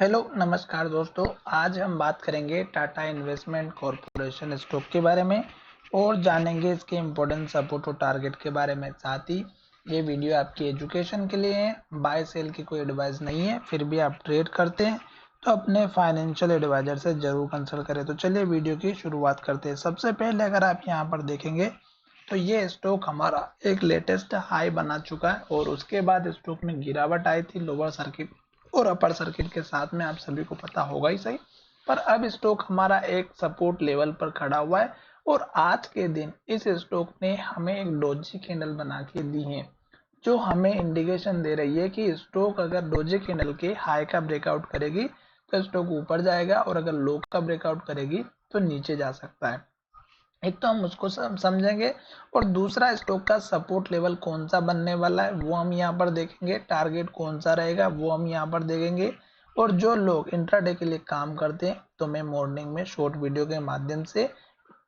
Hello नमस्कार दोस्तों। आज हम बात करेंगे टाटा इन्वेस्टमेंट कॉरपोरेशन स्टॉक के बारे में और जानेंगे इसके इम्पोर्टेंट सपोर्ट और टारगेट के बारे में। साथ ही ये वीडियो आपकी एजुकेशन के लिए है, बाय सेल की कोई एडवाइस नहीं है। फिर भी आप ट्रेड करते हैं तो अपने फाइनेंशियल एडवाइजर से जरूर कंसल्ट करें। तो चलिए वीडियो की शुरुआत करते हैं। सबसे पहले अगर आप यहाँ पर देखेंगे तो ये स्टॉक हमारा एक लेटेस्ट हाई बना चुका है और उसके बाद स्टॉक में गिरावट आई थी लोअर सर्किट और अपर सर्किट के साथ में, आप सभी को पता होगा ही सही। पर अब स्टॉक हमारा एक सपोर्ट लेवल पर खड़ा हुआ है और आज के दिन इस स्टॉक ने हमें एक डोजी कैंडल बना के दी है, जो हमें इंडिकेशन दे रही है कि स्टॉक अगर डोजी कैंडल के हाई का ब्रेकआउट करेगी तो स्टॉक ऊपर जाएगा और अगर लो का ब्रेकआउट करेगी तो नीचे जा सकता है। एक तो हम उसको समझेंगे और दूसरा स्टॉक का सपोर्ट लेवल कौन सा बनने वाला है वो हम यहाँ पर देखेंगे, टारगेट कौन सा रहेगा वो हम यहाँ पर देखेंगे। और जो लोग इंट्राडे के लिए काम करते हैं तो मैं मॉर्निंग में शॉर्ट वीडियो के माध्यम से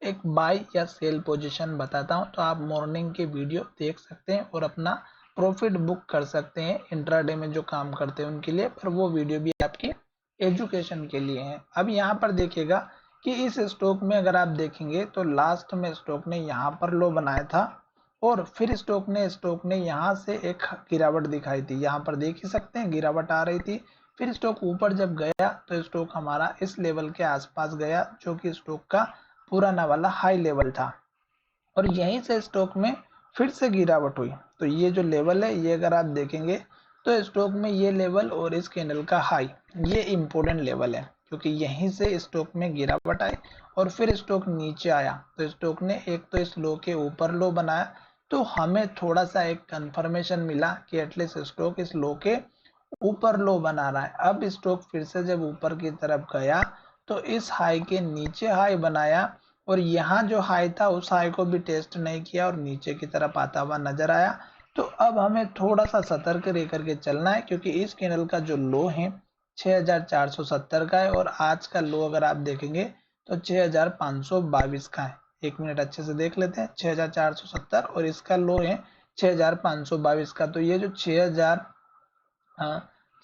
एक बाय या सेल पोजीशन बताता हूं, तो आप मॉर्निंग के वीडियो देख सकते हैं और अपना प्रॉफिट बुक कर सकते हैं इंट्राडे में जो काम करते हैं उनके लिए। पर वो वीडियो भी आपकी एजुकेशन के लिए है। अब यहाँ पर देखिएगा कि इस स्टॉक में अगर आप देखेंगे तो लास्ट में स्टॉक ने यहाँ पर लो बनाया था और फिर स्टॉक ने यहाँ से एक गिरावट दिखाई थी। यहाँ पर देख ही सकते हैं गिरावट आ रही थी। फिर स्टॉक ऊपर जब गया तो स्टॉक हमारा इस लेवल के आसपास गया, जो कि स्टॉक का पुराना वाला हाई लेवल था और यहीं से स्टॉक में फिर से गिरावट हुई। तो ये जो लेवल है ये अगर आप देखेंगे तो स्टॉक में ये लेवल और इस कैंडल का हाई ये इम्पोर्टेंट लेवल है, क्योंकि यहीं से स्टॉक में गिरावट आई और फिर स्टॉक नीचे आया तो स्टॉक ने एक तो इस लो के ऊपर लो बनाया, तो हमें थोड़ा सा एक कंफर्मेशन मिला कि एटलीस्ट स्टॉक इस लो के ऊपर लो बना रहा है। अब स्टॉक फिर से जब ऊपर की तरफ गया तो इस हाई के नीचे हाई बनाया और यहाँ जो हाई था उस हाई को भी टेस्ट नहीं किया और नीचे की तरफ आता हुआ नजर आया। तो अब हमें थोड़ा सा सतर्क रह करके चलना है, क्योंकि इस कैंडल का जो लो है 6470 का है और आज का लो अगर आप देखेंगे तो 6522 का है। एक मिनट अच्छे से देख लेते हैं, 6470 और इसका लो है 6522 का। तो ये जो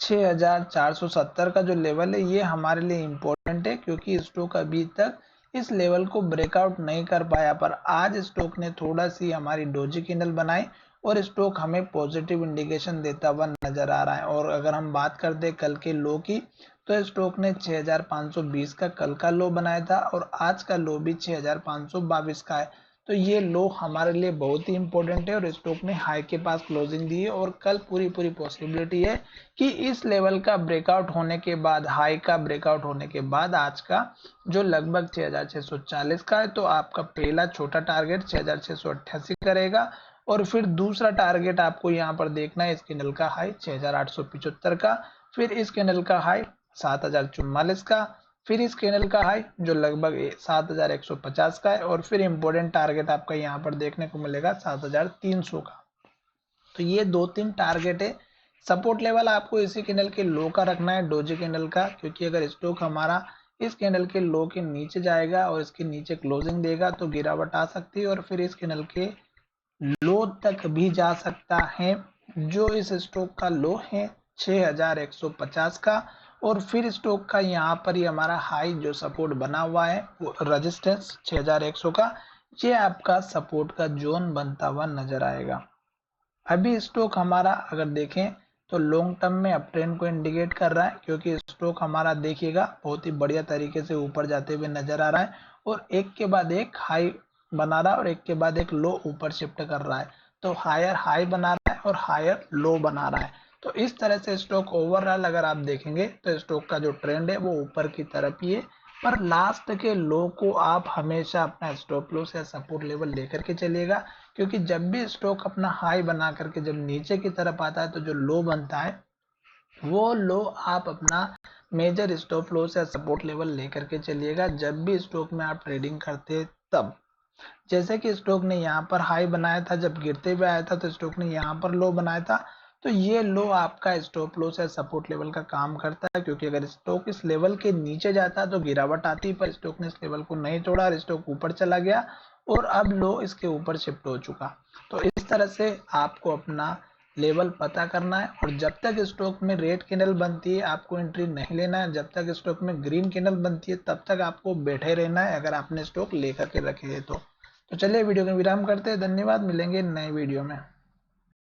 6470 का जो लेवल है ये हमारे लिए इम्पोर्टेंट है, क्योंकि स्टॉक अभी तक इस लेवल को ब्रेकआउट नहीं कर पाया। पर आज स्टॉक ने थोड़ा सी हमारी डोजी कैंडल बनाई और स्टॉक हमें पॉजिटिव इंडिकेशन देता हुआ नजर आ रहा है। और अगर हम बात करते हैं कल के लो की, तो स्टॉक ने 6520 का कल का लो बनाया था और आज का लो भी 6522 का है। तो ये लो हमारे लिए बहुत ही इंपॉर्टेंट है और स्टॉक ने हाई के पास क्लोजिंग दी है और कल पूरी पॉसिबिलिटी है कि इस लेवल का ब्रेकआउट होने के बाद, हाई का ब्रेकआउट होने के बाद आज का जो लगभग 6640 का है, तो आपका पहला छोटा टारगेट 6688 करेगा और फिर दूसरा टारगेट आपको यहाँ पर देखना है इस कैंडल का हाई 6875 का, फिर इस कैंडल का हाई 7044 का, फिर इस कैंडल का हाई जो लगभग 7150 का है और फिर इंपॉर्टेंट टारगेट आपका यहाँ पर देखने को मिलेगा 7300 का। तो ये दो तीन टारगेट है। सपोर्ट लेवल आपको इसी कैंडल के लो का रखना है, डोजी कैंडल का, क्योंकि अगर स्टॉक हमारा इस कैंडल के लो के नीचे जाएगा और इसके नीचे क्लोजिंग देगा तो गिरावट आ सकती है और फिर इस कैंडल के लो तक भी जा सकता है, जो इस स्टॉक का लो है 6150 का। और फिर स्टॉक का यहाँ पर ही हमारा हाई जो सपोर्ट बना हुआ है वो रेजिस्टेंस 6100 का, ये आपका सपोर्ट का जोन बनता हुआ नजर आएगा। अभी स्टॉक हमारा अगर देखें तो लॉन्ग टर्म में अप ट्रेंड को इंडिकेट कर रहा है, क्योंकि स्टॉक हमारा देखिएगा बहुत ही बढ़िया तरीके से ऊपर जाते हुए नजर आ रहा है और एक के बाद एक हाई बना रहा है और एक के बाद एक लो ऊपर शिफ्ट कर रहा है। तो हायर हाई बना रहा है और हायर लो बना रहा है। तो इस तरह से स्टॉक ओवरऑल अगर आप देखेंगे तो स्टॉक का जो ट्रेंड है वो ऊपर की तरफ ही है। पर लास्ट के लो को आप हमेशा अपना स्टॉप लॉस या सपोर्ट लेवल लेकर के चलिएगा, क्योंकि जब भी स्टॉक अपना हाई बना करके जब नीचे की तरफ आता है तो जो लो बनता है वो लो आप अपना मेजर स्टॉप लॉस या सपोर्ट लेवल लेकर के चलिएगा जब भी स्टॉक में आप ट्रेडिंग करते हैं। तब जैसे कि स्टॉक ने यहाँ पर हाई बनाया था, जब गिरते हुए आया था तो स्टॉक ने यहाँ पर लो बनाया था, तो ये लो आपका स्टॉप लॉस या सपोर्ट लेवल का काम करता है, क्योंकि अगर स्टॉक इस लेवल के नीचे जाता है तो गिरावट आती है, पर स्टॉक ने इस लेवल को नहीं तोड़ा और स्टॉक ऊपर चला गया और अब लो इसके ऊपर शिफ्ट हो चुका। तो इस तरह से आपको अपना लेवल पता करना है, और जब तक स्टॉक में रेड कैंडल बनती है आपको एंट्री नहीं लेना है। जब तक स्टॉक में ग्रीन कैंडल बनती है तब तक आपको बैठे रहना है, अगर आपने स्टॉक लेकर के रखे है तो चलिए वीडियो का विराम करते हैं। धन्यवाद, मिलेंगे नए वीडियो में।